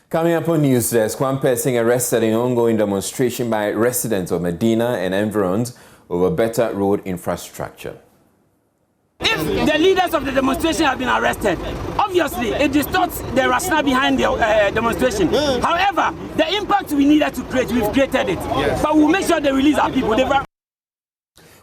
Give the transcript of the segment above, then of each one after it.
Coming up on News Desk, one person arrested in ongoing demonstration by residents of Medina and environs over better road infrastructure. If the leaders of the demonstration have been arrested, obviously it distorts the rationale behind the demonstration. However, the impact we needed to create, we've created it. Yes. But we'll make sure they release our people.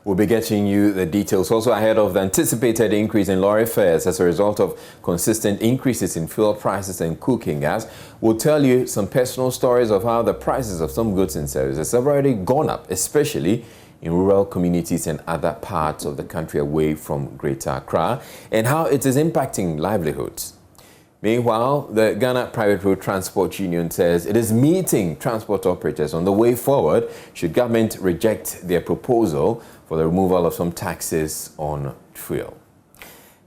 We'll be getting you the details also ahead of the anticipated increase in lorry fares as a result of consistent increases in fuel prices and cooking gas. We'll tell you some personal stories of how the prices of some goods and services have already gone up, especially in rural communities and other parts of the country away from Greater Accra, and how it is impacting livelihoods. Meanwhile, the Ghana Private Road Transport Union says it is meeting transport operators on the way forward should government reject their proposal for the removal of some taxes on fuel.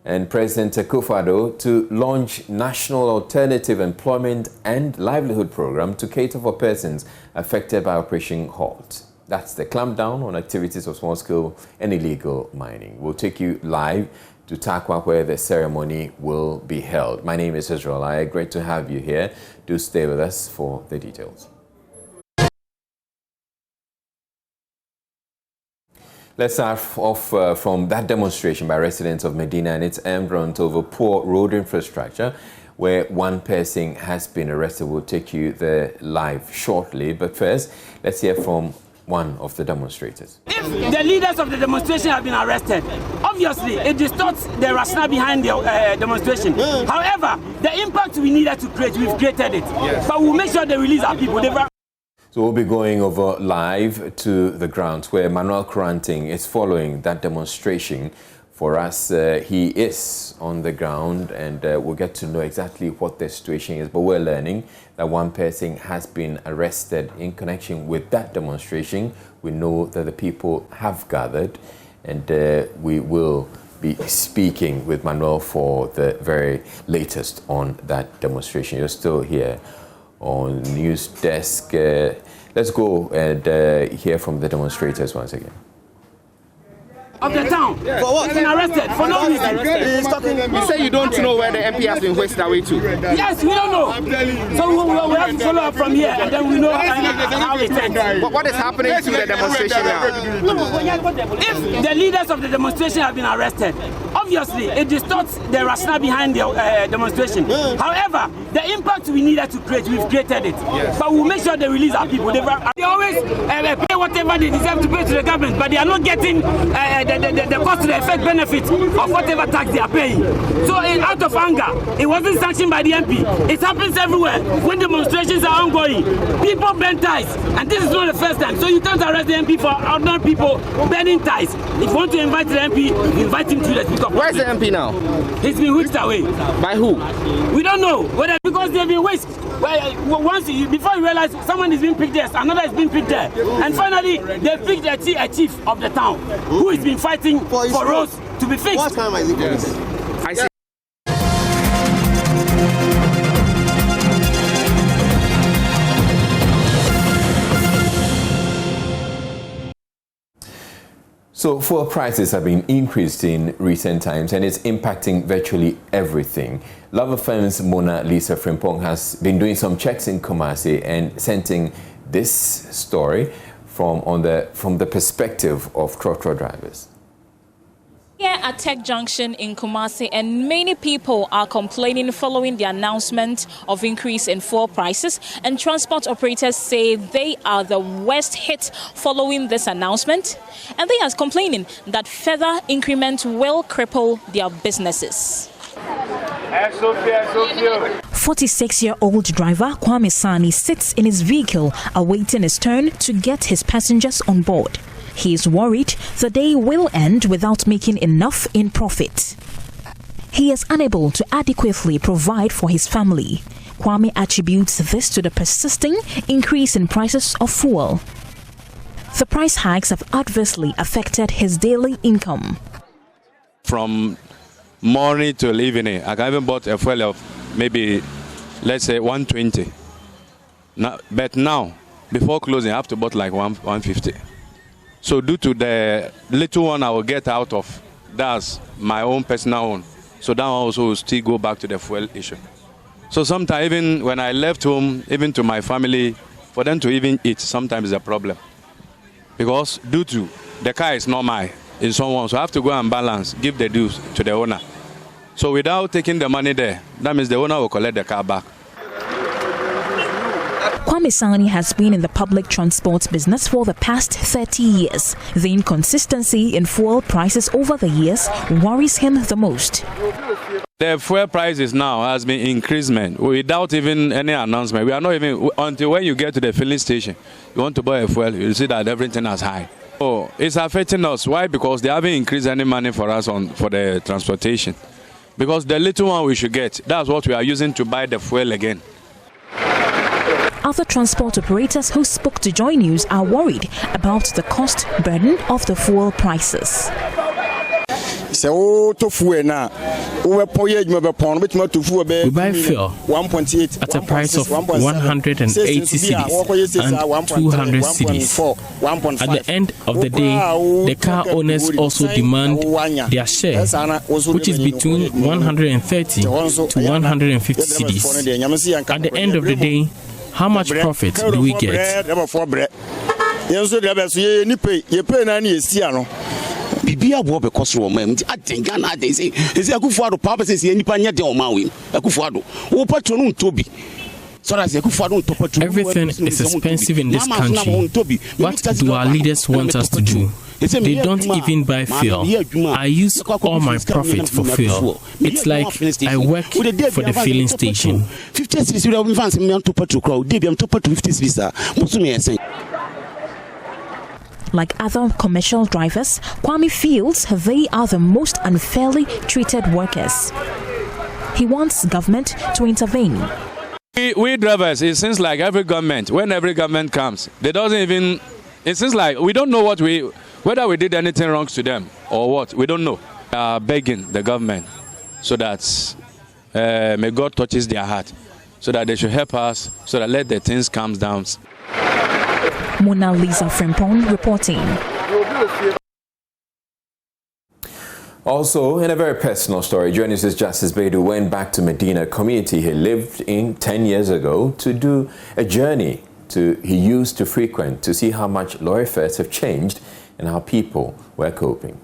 And President Akufo-Addo to launch National Alternative Employment and Livelihood Program to cater for persons affected by Operation Halt. That's the clampdown on activities of small-scale and illegal mining. We'll take you live to Takwa, where the ceremony will be held. My name is Israel. Great to have you here. Do stay with us for the details. Let's start off from that demonstration by residents of Medina and its environs over poor road infrastructure, where one person has been arrested. We'll take you there live shortly. But first, let's hear from one of the demonstrators. If the leaders of the demonstration have been arrested, obviously it distorts the rationale behind the demonstration. However, the impact we needed to create, we've created it. Yes. But we'll make sure they release our people. So we'll be going over live to the grounds where Manuel Kuranting is following that demonstration for us. He is on the ground, and we'll get to know exactly what the situation is. But we're learning that one person has been arrested in connection with that demonstration. We know that the people have gathered, and we will be speaking with Manuel for the very latest on that demonstration. You're still here on News Desk. Let's go and hear from the demonstrators once again. Of the town. Yeah. For what? He's been arrested for no reason. He's talking. You say you don't know where the MP has been whisked away to. Yes, we don't know. So we have to follow up from here, and then we know how it ends. What is happening to the demonstration now? If the leaders of the demonstration have been arrested, obviously it distorts the rationale behind the demonstration. However, the impact we needed to create, we've created it. Yes. But we'll make sure they release our people. They always pay whatever they deserve to pay to the government, but they are not getting the cost to the effect benefit of whatever tax they are paying. So out of anger, it wasn't sanctioned by the MP. It happens everywhere when demonstrations are ongoing. People burn ties, and this is not the first time. So you can't arrest the MP for ordinary people burning ties. If you want to invite the MP, invite him to the speaker. Where's the MP now? He's been whisked away. By who? We don't know. Whether because they've been whisked. Before you realize someone is being picked there, another is being picked there. And finally, they picked a chief of the town who has been fighting for roads to be fixed. What time is it? Yes. I see. So fuel prices have been increased in recent times, and it's impacting virtually everything. Love Affirm's Mona Lisa Frimpong has been doing some checks in Kumasi and sending this story from the perspective of trotro drivers. Here at Tech Junction in Kumasi, and many people are complaining following the announcement of increase in fuel prices, and transport operators say they are the worst hit following this announcement, and they are complaining that further increment will cripple their businesses. 46-year-old driver Kwame Sani sits in his vehicle awaiting his turn to get his passengers on board. He is worried the day will end without making enough in profit. He is unable to adequately provide for his family. Kwame attributes this to the persisting increase in prices of fuel. The price hikes have adversely affected his daily income. From morning till evening, I can even bought a fuel of maybe, let's say, 120. But now, before closing, I have to buy like 150. So due to the little one I will get out of, that's my own personal one. So that also will still go back to the fuel issue. So sometimes even when I left home, even to my family, for them to even eat, sometimes is a problem. Because due to the car is not mine, it's someone, so I have to go and balance, give the dues to the owner. So without taking the money there, that means the owner will collect the car back. Kwame Sani has been in the public transport business for the past 30 years. The inconsistency in fuel prices over the years worries him the most. The fuel prices now has been increasement without even any announcement. We are not even, until when you get to the filling station, you want to buy a fuel, you see that everything is high. Oh, it's affecting us. Why? Because they haven't increased any money for us for the transportation. Because the little one we should get, that's what we are using to buy the fuel again. Other transport operators who spoke to Joy News are worried about the cost burden of the fuel prices. We buy fuel at a price of 180 cedis and 200 cedis. At the end of the day, the car owners also demand their share, which is between 130 to 150 cedis. At the end of the day, how much profit do we get? Bibia wo be kosoro mam atenga na dey say Akufuado papa say nipa nya de o ma we Akufuado wo patro no ntobi. Everything is expensive in this country. What do our leaders want us to do? They don't even buy fuel. I use all my profit for fuel. It's like I work for the filling station. Like other commercial drivers, Kwame feels they are the most unfairly treated workers. He wants government to intervene. We drivers, it seems like every government, when every government comes, they doesn't even, it seems like we don't know whether we did anything wrong to them or what, we don't know. Begging the government so that may God touches their heart, so that they should help us, so that let the things calm down. Mona Lisa Frimpong reporting. Also, in a very personal story, journalist Justice Bedu went back to Medina community he lived in 10 years ago to do a journey he used to frequent to see how much lorry fares have changed and how people were coping.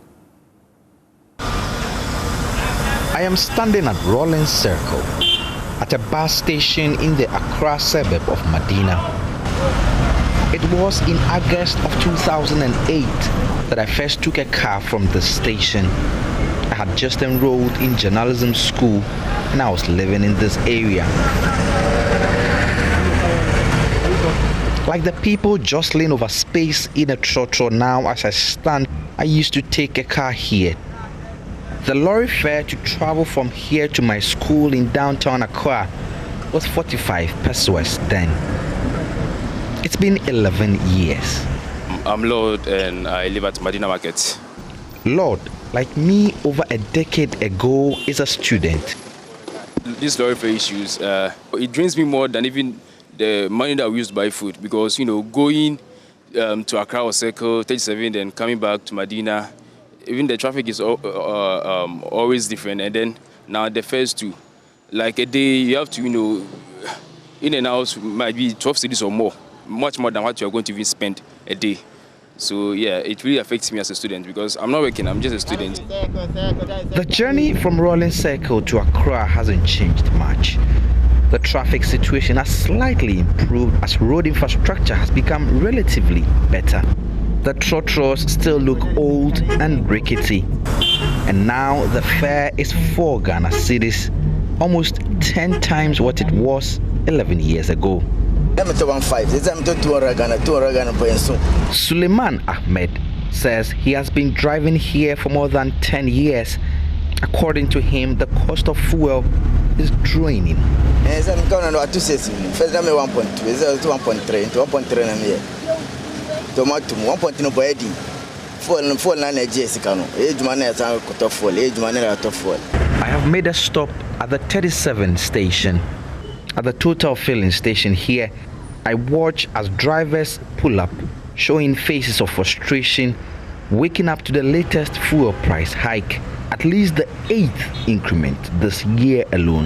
I am standing at Rawlins Circle at a bus station in the Accra suburb of Medina. It was in August of 2008 that I first took a car from the station. I had just enrolled in journalism school and I was living in this area. Like the people jostling over space in a trotro now as I stand, I used to take a car here. The lorry fare to travel from here to my school in downtown Accra was 45 pesos then. It's been 11 years. I'm Lord and I live at Medina Market. Lord, like me over a decade ago, is a student. These lorry fare issues, it drains me more than even the money that we used to buy food, because, you know, going to Accra or Circle, 37, then coming back to Medina, even the traffic is always different. And then now the fares too. Like a day, you have to, you know, in and out might be 12 cedis or more, much more than what you are going to even spend a day. So yeah, it really affects me as a student because I'm not working, I'm just a student. The journey from Rawlins Circle to Accra hasn't changed much. The traffic situation has slightly improved as road infrastructure has become relatively better. The trotros still look old and rickety. And now the fare is 4 Ghana cedis, almost 10 times what it was 11 years ago. Suleiman Ahmed says he has been driving here for more than 10 years. According to him, the cost of fuel is draining. I have made a stop at the 37 station. At the total filling station here, I watch as drivers pull up, showing faces of frustration, waking up to the latest fuel price hike, at least the 8th increment this year alone.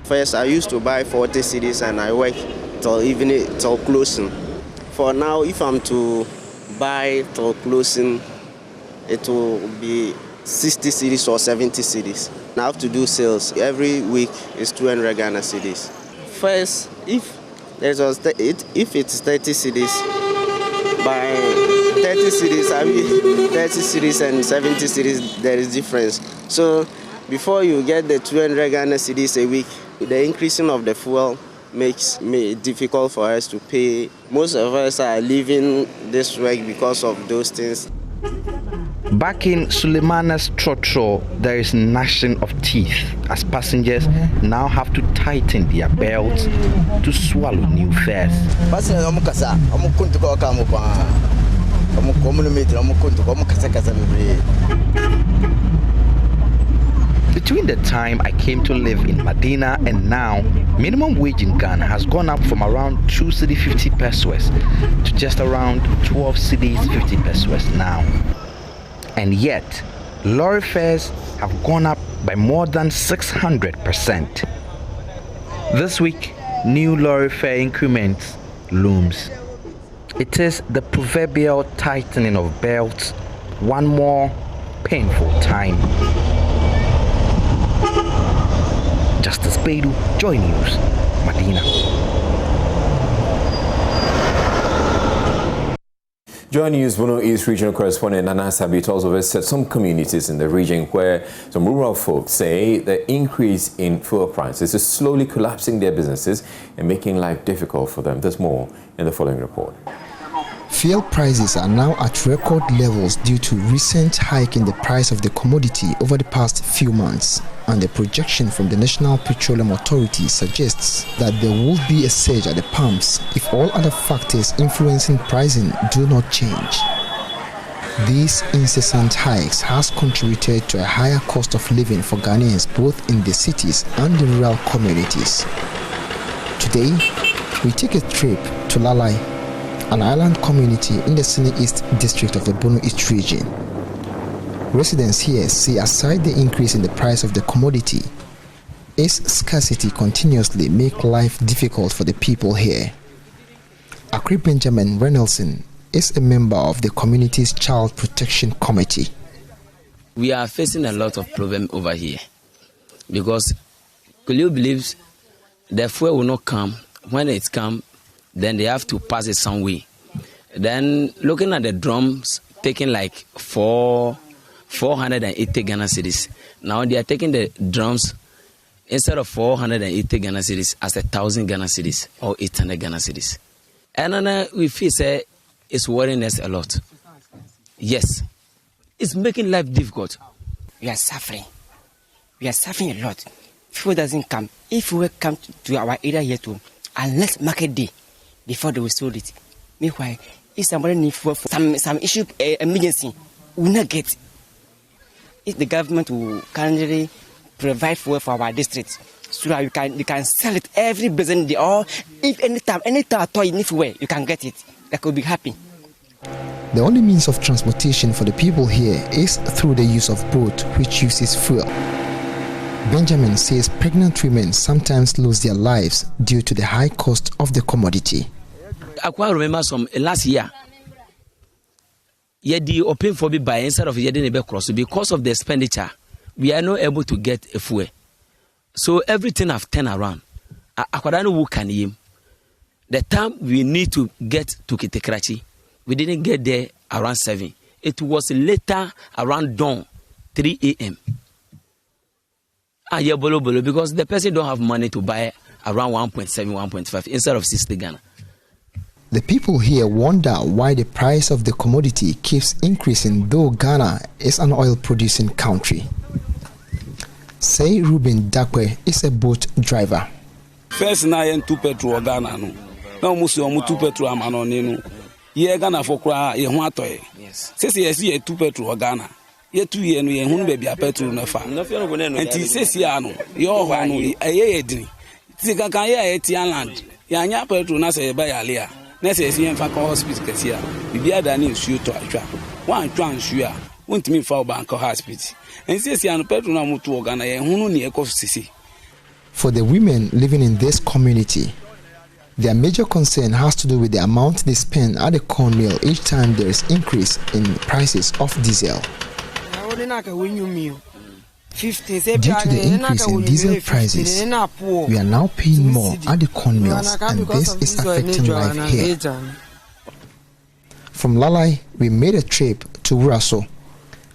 First, I used to buy 40 cedis and I work till evening, till closing. For now, if I'm to buy till closing, it will be 60 cedis or 70 cedis. I have to do sales. Every week is 200 Ghana cedis. First, if it's 30 cedis, by 30 cedis, I mean 30 cedis and 70 cedis, there is difference. So before you get the 200 Ghana cedis a week, the increasing of the fuel makes it difficult for us to pay. Most of us are leaving this work because of those things. Back in Suleimana's Trotro, there is gnashing of teeth as passengers now have to tighten their belts to swallow new fares. Between the time I came to live in Medina and now, minimum wage in Ghana has gone up from around 2 cedi 50 pesos to just around 12 cedis 50 pesos now. And yet, lorry fares have gone up by more than 600%. This week, new lorry fare increments looms. It is the proverbial tightening of belts, one more painful time. Justice Bedu, Joy News, Medina. Joining us, Bono East Regional Correspondent Nana Sabit also visited some communities in the region where some rural folks say the increase in fuel prices is slowly collapsing their businesses and making life difficult for them. There's more in the following report. Fuel prices are now at record levels due to recent hike in the price of the commodity over the past few months, and the projection from the National Petroleum Authority suggests that there will be a surge at the pumps if all other factors influencing pricing do not change. These incessant hikes has contributed to a higher cost of living for Ghanaians both in the cities and the rural communities. Today, we take a trip to Lalai, an island community in the Sine East district of the Bono East region. Residents here say aside the increase in the price of the commodity, its scarcity continuously make life difficult for the people here. Akri Benjamin Reynolson is a member of the community's Child Protection Committee. We are facing a lot of problems over here because Kulio believes the fuel will not come. When it comes, then they have to pass it some way. Then looking at the drums, taking like 480 Ghana cedis. Now they are taking the drums instead of 480 Ghana cedis as 1,000 Ghana cedis or 800 Ghana cedis. And then we feel say it's worrying us a lot. Yes, it's making life difficult. We are suffering. We are suffering a lot. Fuel doesn't come. If we come to our area here too, unless market day, before they will sell it. Meanwhile, if somebody needs for some issue, emergency, we will not get. If the government will kindly provide fuel for our district, so that you can sell it every business day, or if anytime at all you need fuel, you can get it. That could be happy. The only means of transportation for the people here is through the use of boat, which uses fuel. Benjamin says pregnant women sometimes lose their lives due to the high cost of the commodity. I quite remember some last year. The open for me by instead of the cross because of the expenditure, we are not able to get a fuel. So everything have turned around. The time we need to get to Kitekrachi, we didn't get there around 7. It was later around dawn, 3 a.m. Because the person don't have money to buy around 1.7, 1.5 instead of 60 Ghana. The people here wonder why the price of the commodity keeps increasing, though Ghana is an oil-producing country. Say Ruben Dakwe is a boat driver. First na 2 petrol Ghana no. Na musu 2 petrol amano no. Ye Ghana for kra ye ho atoye. Yes. Say ye 2 petrol Ghana. Ye 2 ye no ye hunu be bia petrol na fa. Enti sesi ano ye ho no ye edini. Ti kan ye Etian land. Ya nya petrol na say ba yale a. Na say si enfa ka hospital kesia. Bibia da ni nsuo to atwa. Wan twa nsuo a. Wontimi fa ba hospital. Enti sesi ano petrol na mutu Ghana ye hunu ne e sisi. For the women living in this community, their major concern has to do with the amount they spend at the corn mill each time there is increase in prices of diesel. Due to the increase in diesel prices, we are now paying more at the corn mills, and this is affecting life here. From Lalai, we made a trip to Wuraso,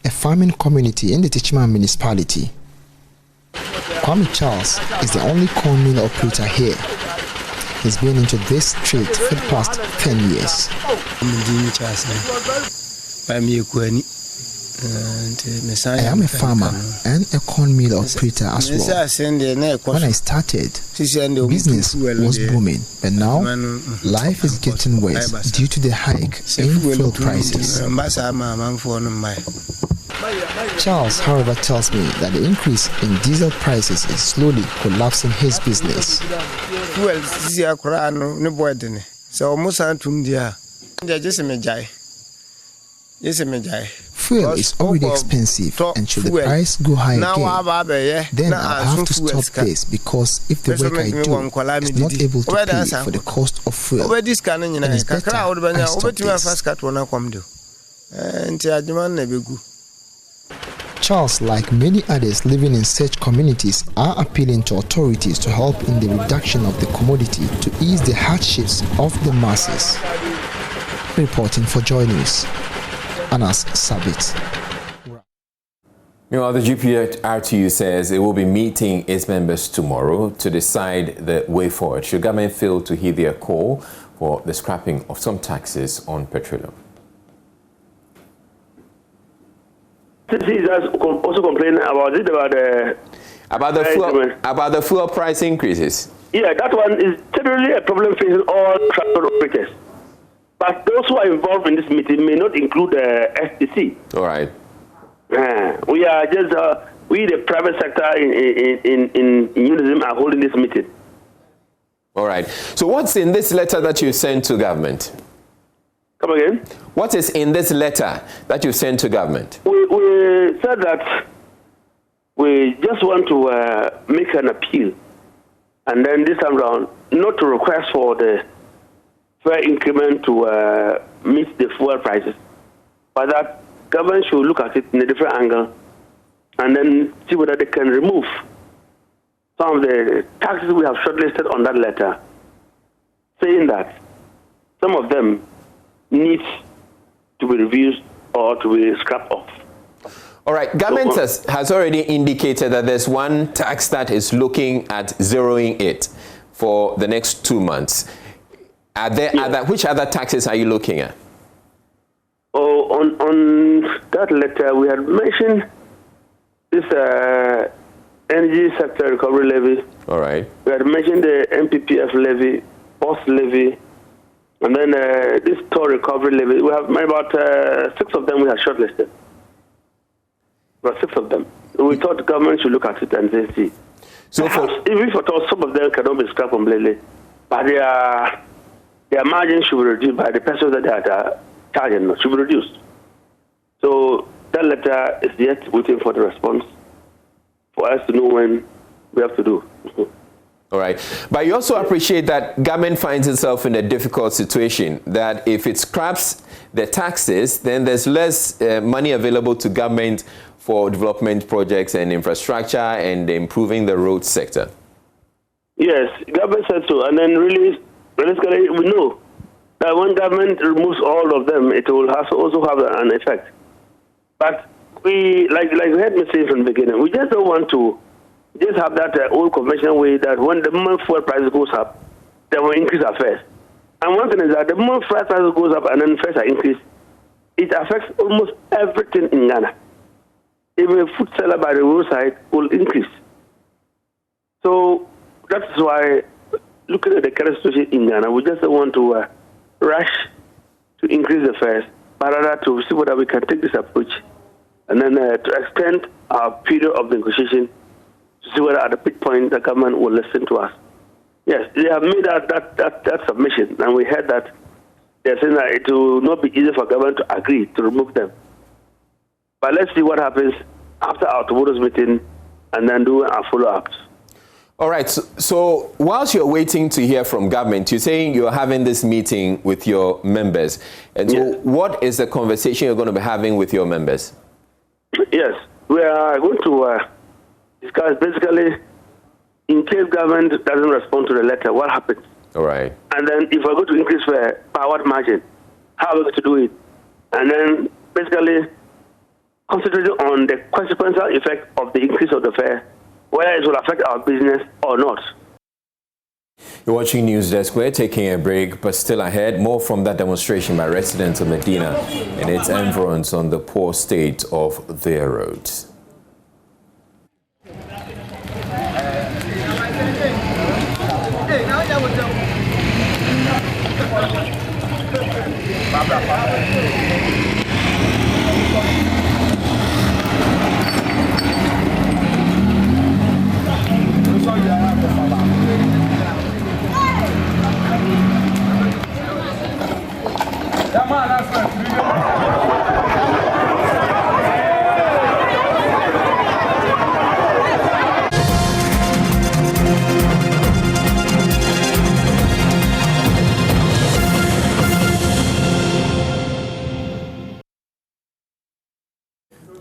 a farming community in the Tema municipality. Kwame Charles is the only corn mill operator here. He's been into this trade for the past 10 years. I am a farmer and a corn mill operator as well. When I started, business was booming, but now life is getting worse due to the hike in fuel prices. Charles, however, tells me that the increase in diesel prices is slowly collapsing his business. Fuel is already expensive, and should the price go high again, then I'll have to stop this, because if the work I do is not able to pay for the cost of fuel, then it's better I stop this. Charles, like many others living in such communities, are appealing to authorities to help in the reduction of the commodity to ease the hardships of the masses. Reporting for Joy News, Anas Sabit. Meanwhile, the GPRTU says it will be meeting its members tomorrow to decide the way forward should government fail to heed their call for the scrapping of some taxes on petroleum. He's also complaining about the fuel price increases. Yeah, that one is generally a problem facing all transport operators. But those who are involved in this meeting may not include the STC. All right. We are just we the private sector in unison are holding this meeting. All right. So what's in this letter that you sent to government? Come again? What is in this letter that you sent to government? We said that we just want to make an appeal, and then this time around, not to request for the fair increment to meet the fuel prices, but that government should look at it in a different angle, and then see whether they can remove some of the taxes we have shortlisted on that letter, saying that some of them need to be reviewed or to be scrapped off. All right, government has already indicated that there's one tax that is looking at zeroing it for the next 2 months. Which other taxes are you looking at? Oh, on that letter, we had mentioned this energy sector recovery levy. All right. We had mentioned the MPPF levy, post levy, and then this toll recovery levy. We have about 6 of them we have shortlisted. About 6 of them. We thought the government should look at it and then see. So even if at all some of them cannot be scrapped completely, but their margin should be reduced by the persons that they are charging, should be reduced. So that letter is yet waiting for the response for us to know when we have to do. All right. But you also appreciate that government finds itself in a difficult situation, that if it scraps the taxes, then there's less money available to government for development projects and infrastructure and improving the road sector. Yes, government said so. And then realistically, we know that when government removes all of them, it will also have an effect. But we, like we had me say from the beginning, we just don't want to just have that old conventional way that when the moment fuel price goes up, then we increase our fares. And one thing is that the moment fuel price goes up and then fares are increased, it affects almost everything in Ghana. Even a food seller by the roadside will increase. So that's why, looking at the current situation in Ghana, we just don't want to rush to increase the fares, but rather to see whether we can take this approach and then to extend our period of negotiation to see whether at the peak point the government will listen to us. Yes, they have made that submission, and we heard that they're saying that it will not be easy for government to agree to remove them. But let's see what happens after our tomorrow's meeting and then do our follow-ups. All right, so whilst you're waiting to hear from government, you're saying you're having this meeting with your members. And so what is the conversation you're going to be having with your members? Yes, we are going to discuss basically, in case government doesn't respond to the letter, what happens? All right. And then if we're going to increase fare, by what margin? How are we going to do it? And then basically concentrating on the consequential effect of the increase of the fare, whether it will affect our business or not. You're watching News Desk. We're taking a break, but still ahead, more from that demonstration by residents of Medina and its environs on the poor state of their roads.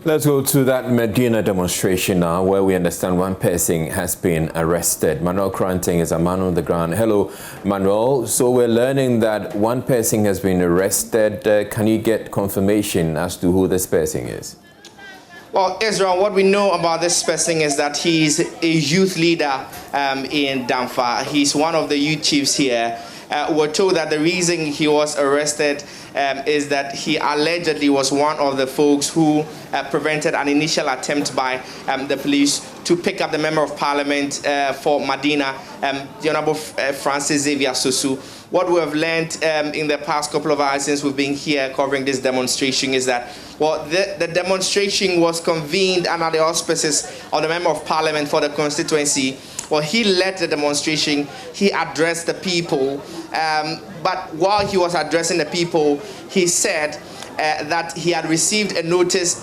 Let's go to that Medina demonstration now, where we understand one person has been arrested. Manuel Kranting is a man on the ground. Hello, Manuel. So we're learning that one person has been arrested. Can you get confirmation as to who this person is? Well, Israel, what we know about this person is that he's a youth leader in Damfa. He's one of the youth chiefs here. We're told that the reason he was arrested is that he allegedly was one of the folks who prevented an initial attempt by the police to pick up the Member of Parliament for Medina, the Honorable Francis Xavier Susu. What we have learned in the past couple of hours since we've been here covering this demonstration is that, well, the demonstration was convened under the auspices of the Member of Parliament for the constituency. Well, he led the demonstration, he addressed the people, but while he was addressing the people, he said that he had received a notice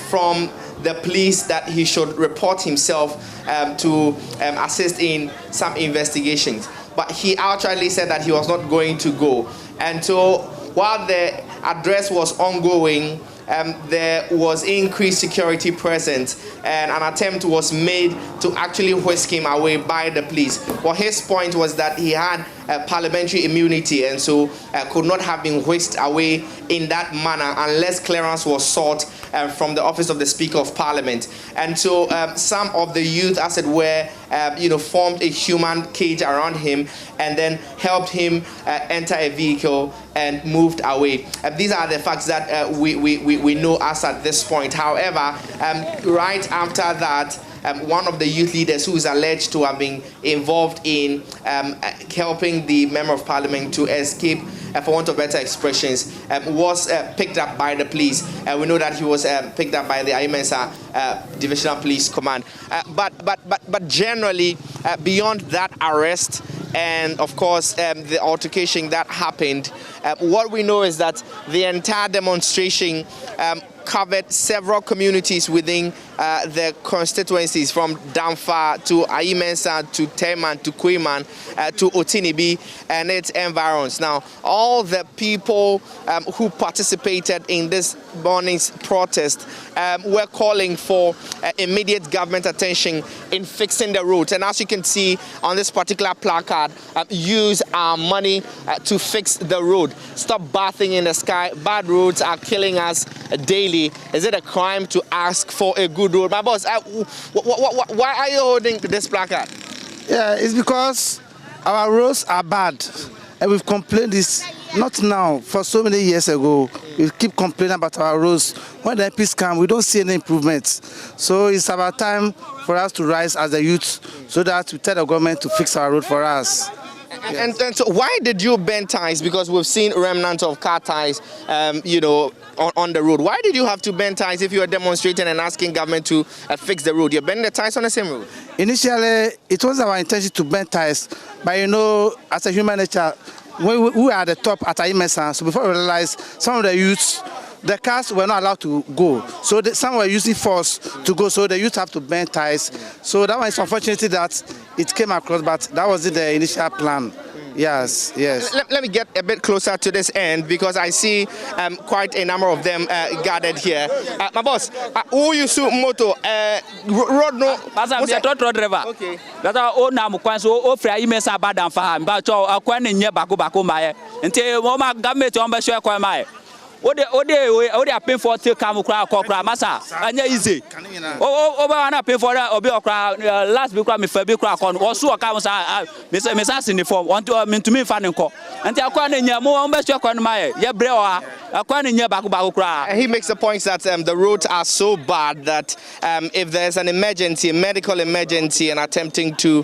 from the police that he should report himself to assist in some investigations. But he outrightly said that he was not going to go. And so while the address was ongoing, there was increased security present, and an attempt was made to actually whisk him away by the police. Well, his point was that he had parliamentary immunity, and so could not have been whisked away in that manner unless clearance was sought from the office of the Speaker of Parliament. And so some of the youth, as it were, formed a human cage around him and then helped him enter a vehicle and moved away. These are the facts that we know as at this point. However, right after that, one of the youth leaders who is alleged to have been involved in helping the Member of Parliament to escape, for want of better expressions, was picked up by the police. We know that he was picked up by the Imensa Divisional Police Command. But generally, beyond that arrest, and of course the altercation that happened, what we know is that the entire demonstration covered several communities within the constituencies, from Damfa to Imensa to Tema to Kuiman to Otinibi and its environs. Now, all the people who participated in this morning's protest were calling for immediate government attention in fixing the roads. And as you can see on this particular placard, use our money to fix the road. Stop bathing in the sky. Bad roads are killing us daily. Is it a crime to ask for a good road? My boss, why are you holding this placard? Yeah, it's because our roads are bad. And we've complained this, not now, for so many years ago. We keep complaining about our roads. When the MPs come, we don't see any improvements. So it's about time for us to rise as a youth so that we tell the government to fix our road for us. And so why did you bend ties? Because we've seen remnants of car ties, on the road. Why did you have to bend ties if you were demonstrating and asking government to fix the road? You're bending the ties on the same road? Initially, it was our intention to bend ties, but as a human nature, we are at the top at Imensa. So before we realized, some of the youths the cars were not allowed to go. So some were using force to go, so the youth have to burn tires. So that was unfortunate that it came across, but that wasn't the initial plan. Yes. Let me get a bit closer to this end because I see quite a number of them gathered here. My boss, who you su moto road no? Basa mi road driver. Okay. That's all na mukwanso o fra imesa badan fa mba cho akwan nye bako maye. Nti mo ma government on be sure kwa maye. Ode pay for take come kra masa anya easy o ba na pay for obi okra last be kra me fa be kra kon o so ka masa me sa uniform want to me fa nko anti akwa na nya mo be sure kwa no maye ye bre o akwa na nya bako kra. He makes the point that the roads are so bad that if there's an emergency, a medical emergency, and attempting to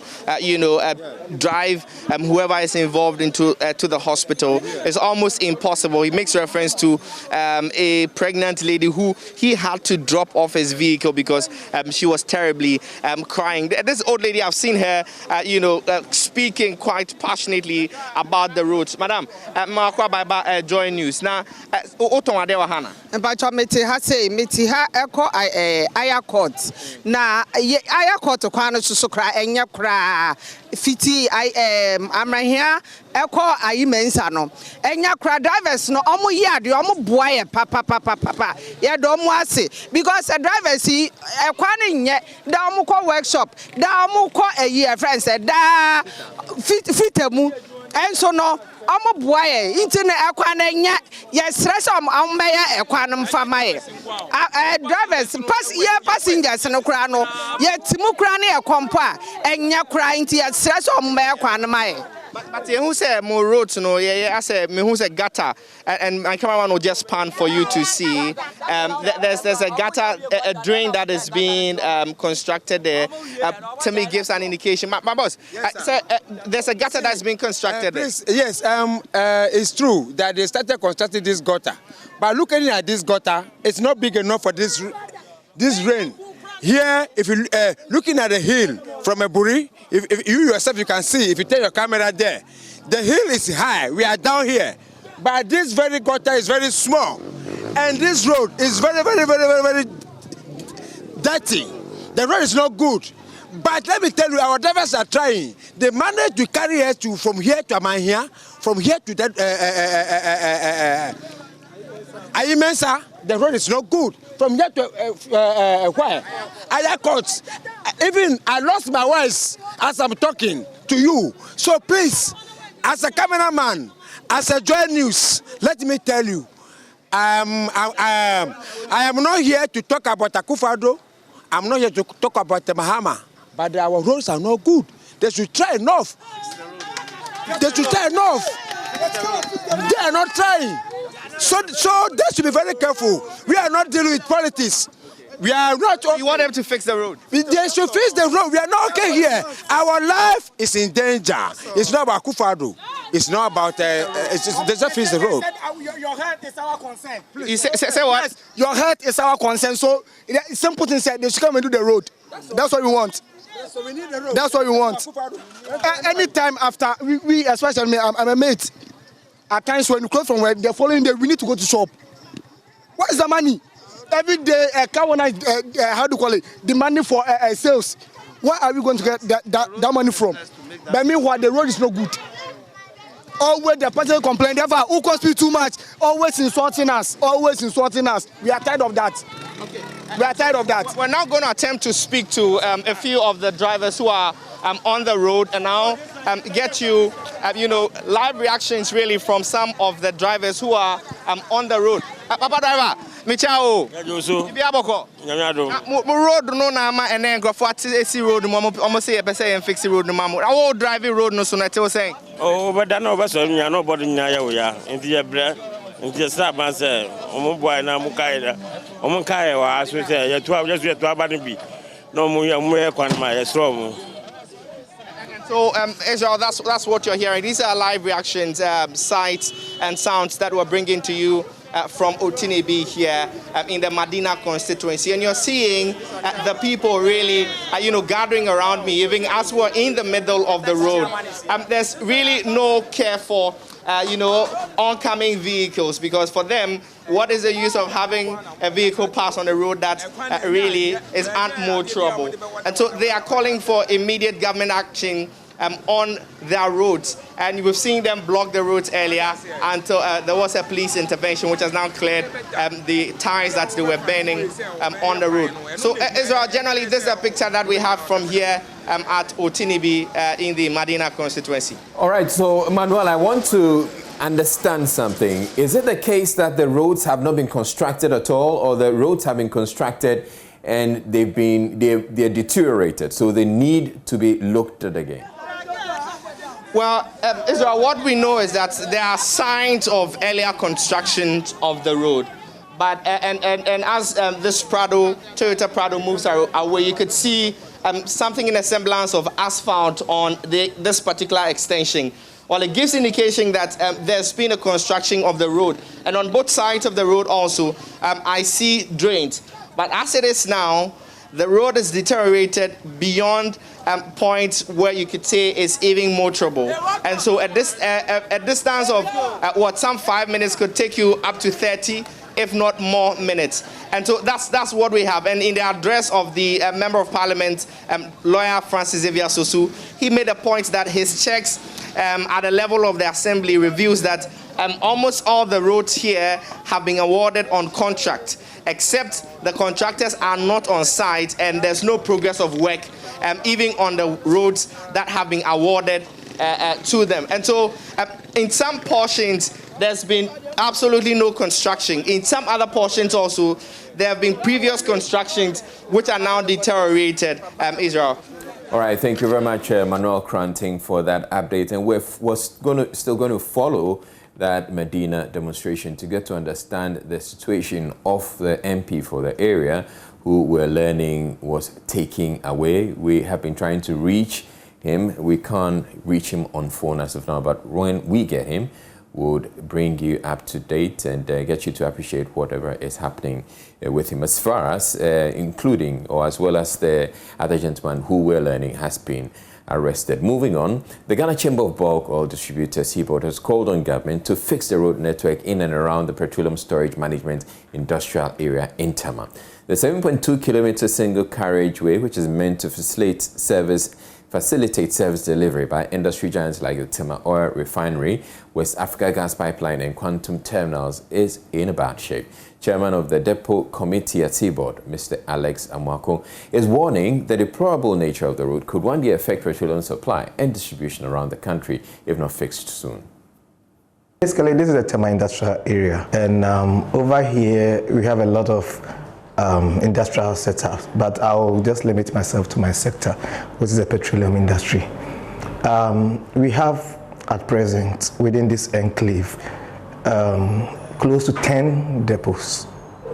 drive whoever is involved into to the hospital, it's almost impossible. He makes reference to a pregnant lady who he had to drop off his vehicle because she was terribly crying. This old lady, I've seen her, speaking quite passionately about the roads. Madam, Makwa Baba Joy News. Now, Oton Adewa Hana. Mpacho meti ha eko aya court. Na aya court kwano susukra enya kra fiti amrahia eko ayi mensa no. Enya kra drivers no omo yade omo boa papa ye do omo ase because the drivers see ekwane nye da omo ko workshop da omo ko ayi friends da fitemu enso no omo boa ye intine ekwane nya ye stress omo ya ekwane mfama ye drivers passengers no kra no ye timu kra ne ekompo a enya kra inti ye stress omo ya ekwane ma ye. But who said more roads? No, I said me who said gutter, and my cameraman will just pan for you to see. There's a gutter, a drain that is being constructed there. Tema gives an indication. My boss, yes, there's a gutter that's being constructed there. Yes, it's true that they started constructing this gutter, but looking at this gutter, it's not big enough for this rain. Here, if you looking at the hill from a buri, if you yourself you can see, if you take your camera there, the hill is high. We are down here, but this very gutter is very small, and this road is very dirty. The road is not good. But let me tell you, our drivers are trying. They managed to carry us from here to Amahia, from here to that Ayimensa. The road is not good. From here to where? Ayakot. Even I lost my voice as I'm talking to you. So please, as a cameraman, as a Joy News, let me tell you, I am not here to talk about Akufo-Addo. I'm not here to talk about the Mahama. But our roads are not good. They should try enough. They should try enough. They are not trying. So they should be very careful. We are not dealing with politics. We are not. You want them to fix the road? They should fix the road. We are not okay here. Our life is in danger. It's not about Akufo-Addo. It's not about. They just fix the road. Your health is our concern. Please. You say what? Yes, your health is our concern. So simple thing said, they should come and do the road. That's what we want. So we need the road. That's what we want. Anytime after we especially me, I'm a mate. At times when you close from work, the following day we need to go to shop. What is the money? Every day, how do you call it? The money for sales. Where are we going to get that money from? But meanwhile, the road is not good. Always the person complain, therefore, who costs me too much? Always insulting us. Always insulting us. We are tired of that. Okay. We are tired of that. We're now going to attempt to speak to a few of the drivers who are on the road and now get you, live reactions really from some of the drivers who are on the road. Papa driver, Michao. Ibiaboko. Road no na ma ene grafo ati road mo almost say e fix road no ma. Our driving road no so na tell saying. Oh, but that no be so nya no body nya ya wo ya. Enti ye bre. Enti ye start man say omo boy na mu kai da. Omo kai wa so say ye to just ye to abani bi. No mu ye kwan ma ye sro mu. So, Israel, that's what you're hearing. These are live reactions, sights and sounds that we're bringing to you from Otinebi here in the Medina constituency. And you're seeing the people really, gathering around me, even as we're in the middle of the road. There's really no care for, oncoming vehicles, because for them, what is the use of having a vehicle pass on the road that really is unmotorable? And so they are calling for immediate government action on their roads, and we've seen them block the roads earlier until there was a police intervention which has now cleared the tires that they were burning on the road. So Israel, generally this is a picture that we have from here at Otinibi in the Medina constituency. All right, so Manuel, I want to understand something. Is it the case that the roads have not been constructed at all, or the roads have been constructed and they're deteriorated, so they need to be looked at again? Well, Israel, what we know is that there are signs of earlier construction of the road. But and as this Toyota Prado moves away, you could see something in a semblance of asphalt on this particular extension. Well, it gives indication that there's been a construction of the road. And on both sides of the road also, I see drains. But as it is now, the road is deteriorated beyond points where you could say it's even motorable. And so at this a distance of some 5 minutes could take you up to 30, if not more minutes. And so that's what we have. And in the address of the Member of Parliament, lawyer Francis Xavier Sosu, he made a point that his checks at the level of the Assembly reveals that almost all the roads here have been awarded on contract, except the contractors are not on site and there's no progress of work, even on the roads that have been awarded to them. And so in some portions, there's been absolutely no construction. In some other portions also, there have been previous constructions which are now deteriorated, Israel. All right, thank you very much, Manuel Kranting, for that update. And we're still going to follow that Medina demonstration to get to understand the situation of the MP for the area, who we're learning was taken away. We have been trying to reach him. We can't reach him on phone as of now, but when we get him, would bring you up to date and get you to appreciate whatever is happening with him, as far as including or as well as the other gentleman who we're learning has been arrested. Moving on, the Ghana Chamber of Bulk Oil Distributors (CBOD) has called on government to fix the road network in and around the Petroleum Storage Management Industrial Area in Tema. The 7.2-kilometer single carriageway, which is meant to facilitate service delivery by industry giants like the Tema Oil Refinery, West Africa Gas Pipeline and Quantum Terminals, is in a bad shape. Chairman of the Depot Committee at CBOD, Mr. Alex Amwako, is warning that the deplorable nature of the road could one day affect petroleum supply and distribution around the country if not fixed soon. Basically, this is a Tema industrial area, and over here we have a lot of industrial setups, but I'll just limit myself to my sector, which is the petroleum industry. We have at present within this enclave close to 10 depots.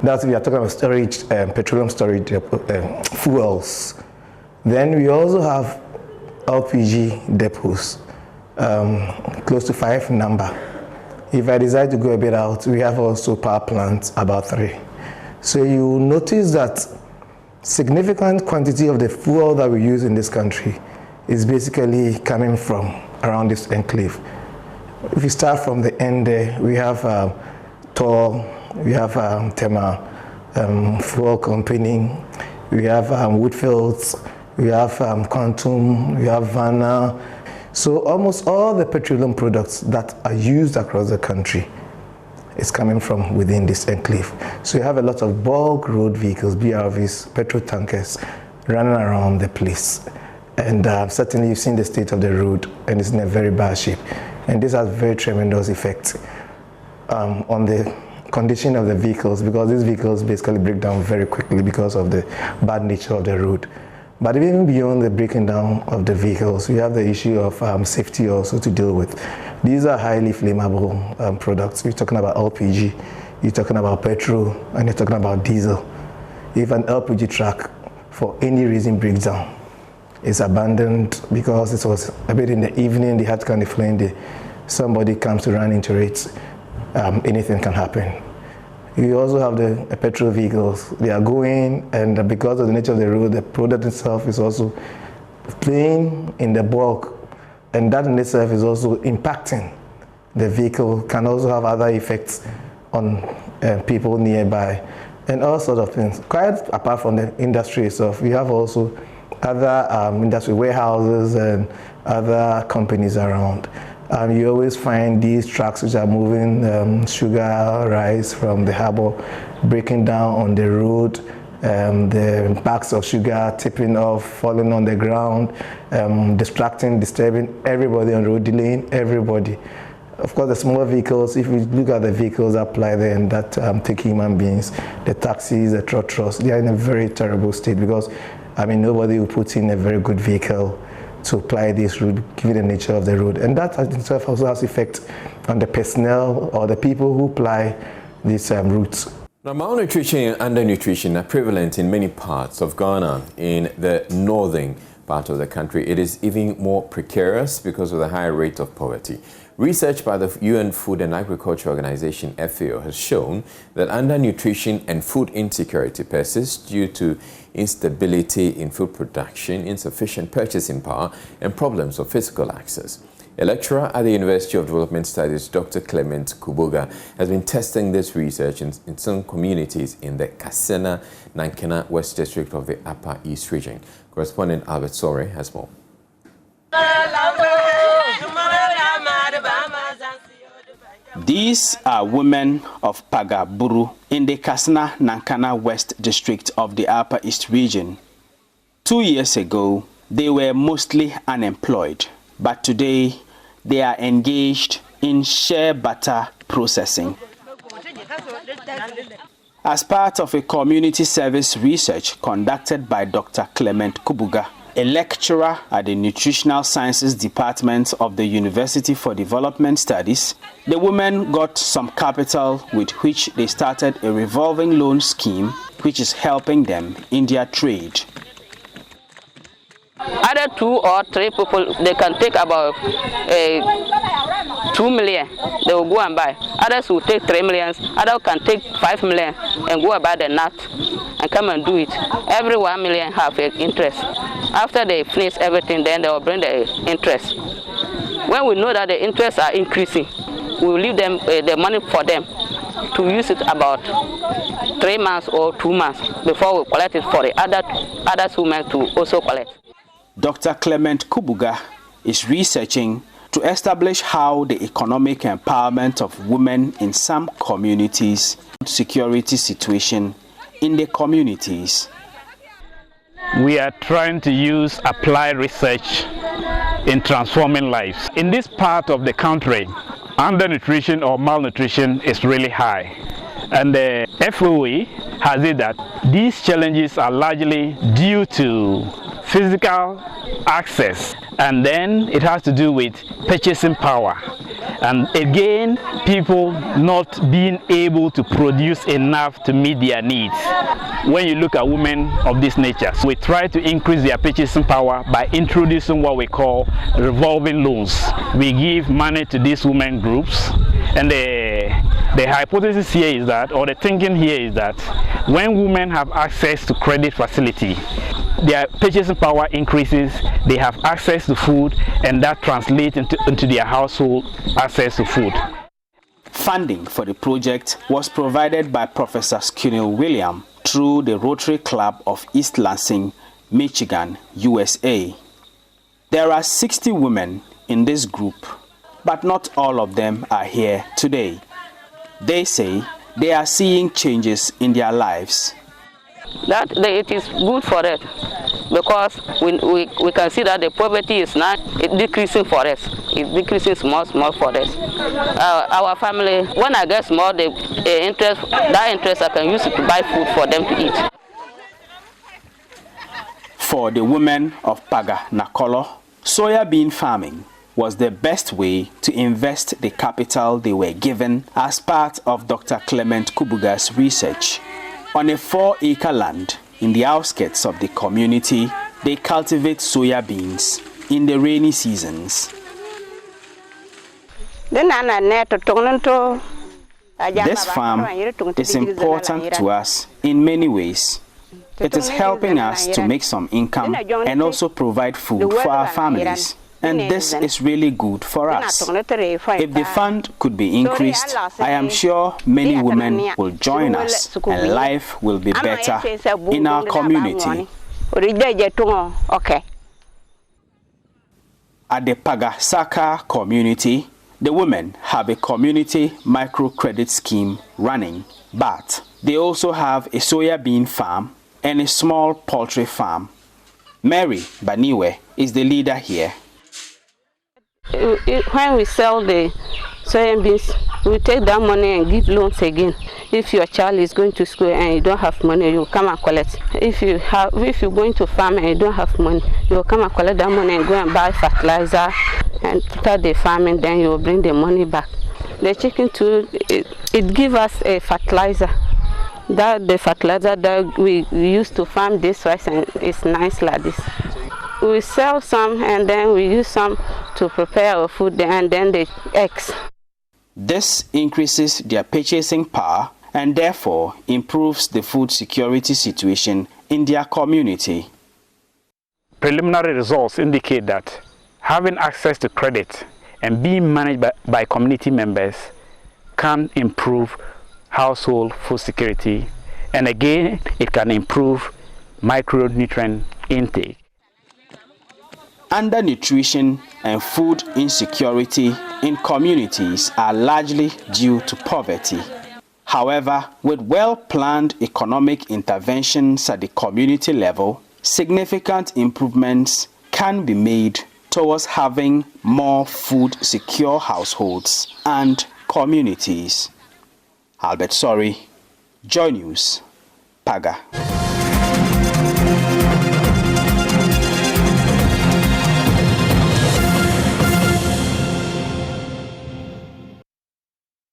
That's, we are talking about storage, petroleum storage fuels. Then we also have LPG depots, close to 5 number. If I decide to go a bit out, we have also power plants, about 3. So you notice that significant quantity of the fuel that we use in this country is basically coming from around this enclave. If you start from the end there, we have Toll, we have Tema Fuel Company, we have Woodfields, we have Quantum, we have Vanna. So almost all the petroleum products that are used across the country is coming from within this enclave. So you have a lot of bulk road vehicles, BRVs, petrol tankers running around the place. And certainly you've seen the state of the road, and it's in a very bad shape. And this has very tremendous effect on the condition of the vehicles, because these vehicles basically break down very quickly because of the bad nature of the road. But even beyond the breaking down of the vehicles, we have the issue of safety also to deal with. These are highly flammable products. We're talking about LPG, you're talking about petrol, and you're talking about diesel. If an LPG truck, for any reason, breaks down, it's abandoned because it was a bit in the evening, they had to kind of flame the, somebody comes to run into it, anything can happen. You also have the petrol vehicles. They are going, and because of the nature of the road, the product itself is also playing in the bulk, and that in itself is also impacting the vehicle, can also have other effects on people nearby, and all sorts of things. Quite apart from the industry itself, we have also other industry warehouses and other companies around. You always find these trucks which are moving sugar, rice from the harbor, breaking down on the road, the bags of sugar tipping off, falling on the ground, distracting, disturbing everybody on the road, delaying everybody. Of course, the small vehicles, if we look at the vehicles that apply there and that take human beings, the taxis, the trotros, they are in a very terrible state because, I mean, nobody will put in a very good vehicle to apply this route, given the nature of the road. And that in itself also has effect on the personnel or the people who apply these routes. Now, malnutrition and undernutrition are prevalent in many parts of Ghana. In the northern part of the country, it is even more precarious because of the high rate of poverty. Research by the UN Food and Agriculture Organization, FAO, has shown that undernutrition and food insecurity persist due to instability in food production, insufficient purchasing power, and problems of physical access. A lecturer at the University of Development Studies, Dr. Clement Kubuga, has been testing this research in some communities in the Kasena-Nankana West District of the Upper East Region. Correspondent Albert Sore has more. These are women of Pagaburu in the Kasena-Nankana West District of the Upper East Region. 2 years ago, they were mostly unemployed, but today they are engaged in shea butter processing. As part of a community service research conducted by Dr. Clement Kubuga, a lecturer at the Nutritional Sciences Department of the University for Development Studies, the women got some capital with which they started a revolving loan scheme which is helping them in their trade. Either 2 or 3 people, they can take about 2 million, they will go and buy. Others will take 3 million, others can take 5 million and go and buy the nut and come and do it. Every 1 million have an interest. After they finish everything, then they will bring the interest. When we know that the interests are increasing, we will leave them the money for them to use it about 3 months or 2 months before we collect it for the other women to also collect. Dr. Clement Kubuga is researching to establish how the economic empowerment of women in some communities, security situation in the communities. We are trying to use applied research in transforming lives. In this part of the country, undernutrition or malnutrition is really high. And the FOA has it that these challenges are largely due to physical access, and then it has to do with purchasing power. And again, people not being able to produce enough to meet their needs. When you look at women of this nature, so we try to increase their purchasing power by introducing what we call revolving loans. We give money to these women groups, and the hypothesis here is that, or the thinking here is that, when women have access to credit facility, their purchasing power increases, they have access to food, and that translates into their household access to food. Funding for the project was provided by Professor Skinner William through the Rotary Club of East Lansing, Michigan, USA. There are 60 women in this group, but not all of them are here today. They say they are seeing changes in their lives. That it is good for us because we can see that the poverty is not decreasing for us. It's decreasing small for us. Our family, when I get small, that interest I can use it to buy food for them to eat. For the women of Paga Nakolo, soybean farming was the best way to invest the capital they were given as part of Dr. Clement Kubuga's research. On a 4-acre land in the outskirts of the community, they cultivate soya beans in the rainy seasons. This farm is important to us in many ways. It is helping us to make some income and also provide food for our families. And this is really good for us. If the fund could be increased, I am sure many women will join us and life will be better in our community. At the Pagasaka community, the women have a community microcredit scheme running, but they also have a soya bean farm and a small poultry farm. Mary Baniwe is the leader here. When we sell the soya beans, we take that money and give loans again. If your child is going to school and you don't have money, you will come and collect. If you're going to farm and you don't have money, you will come and collect that money and go and buy fertilizer and start the farming. Then you will bring the money back. The chicken too, it gives us a fertilizer. That the fertilizer that we use to farm this rice, and it's nice like this. We sell some and then we use some to prepare our food and then the eggs. This increases their purchasing power and therefore improves the food security situation in their community. Preliminary results indicate that having access to credit and being managed by community members can improve household food security, and again it can improve micronutrient intake. Undernutrition and food insecurity in communities are largely due to poverty. However, with well-planned economic interventions at the community level, significant improvements can be made towards having more food-secure households and communities. Albert Sorry, Joy News, Paga.